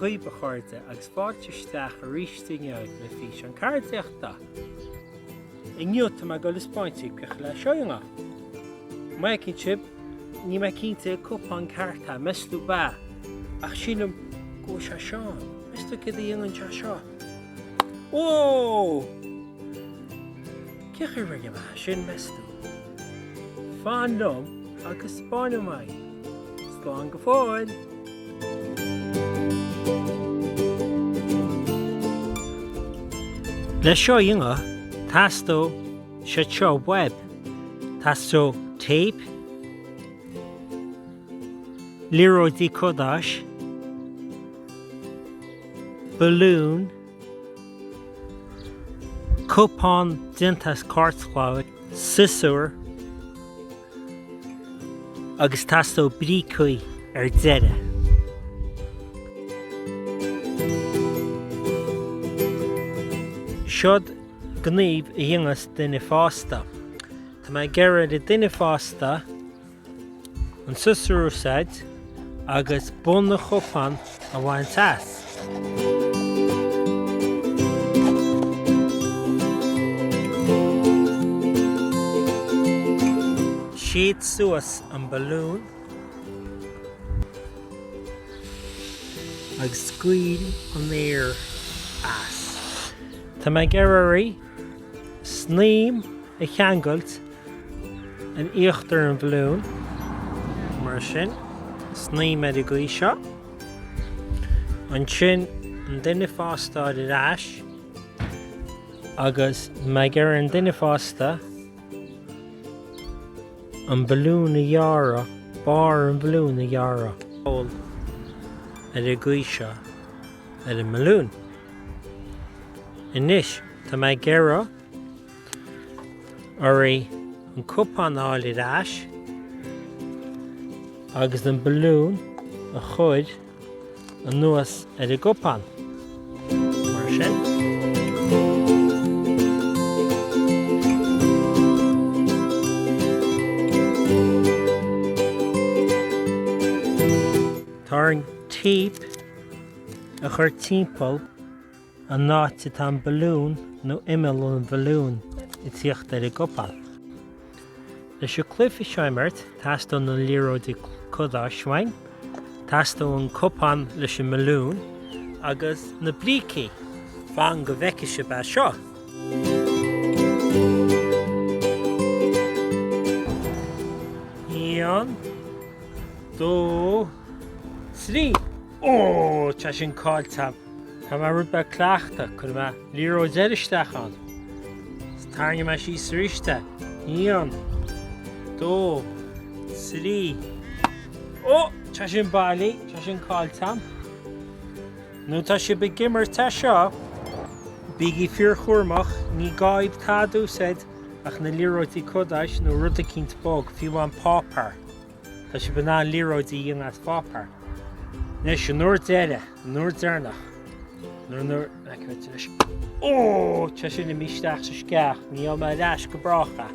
chuoibh a chairde agus fáilteisteach a rístíneoid le fís an Ceardaíochta. I nniuta me go le spáintigh go le seoinga. Mai cinn sib, ní me cinnte cupán carta meslú ba, ach sílam go se seán, meslú cad a dhéanann se seo. Ó! Ceachar rinne me sin meslú. Fáin lom agus spáinú mai. Slán go fáil. Le seoinga, tastó se seo web, tastó tape, líróidí codáis, balún, cupán dintas cartláid, sisúr, agus tastó brícuí deire. Siod gníomh a dhéangas duine fásta. Tá me geireadh duine fásta an susurúsáid agus bun na cupán a bhain tas. Siad suas an balún agus scuil an air as. Tá me geireadh sníam a cheangailt an íochtar an balún mar sin, sníam ar a gcuí seo. An sin an duine fásta ar ais agus me geireadh an duine fásta an balún a dheara, bar an balún a dheara ar a gcuí seo ar an balún. Inis, tá me geireadh an cupán áil ar ais agus an balún a chuid an nuas ar a cupán. Mar sin. Tá an típ a chur timpeall an náit tá an balún nó imil an balún i tíocht ar a cupán. Leis an cluifi seimmert tastó na líróidí codáis smainn, tastó an cupán leis an balún agus na brící fan go bheiceise ba seo. One, two, three. Ó, tá sin cáilteam. Tá mar rud be cleachta chun me líróid éiristeach an. Táirne me sí sríiste. One, two, three. Ó, tá sin bailí, tá sin cáilteam. Nú tá si be gimmer tá seo, bígí fíor chuirmach ní agaibh táú said ach na líróidí codáis nó rud a cinnt bog fiú an pápar. Tá si be ná líróidí dhéana as pápar. Nes an nuair deire, nuair dearnach. Nuair ó, tá sin na míisteach sa sceach, ní am a leis go bracha.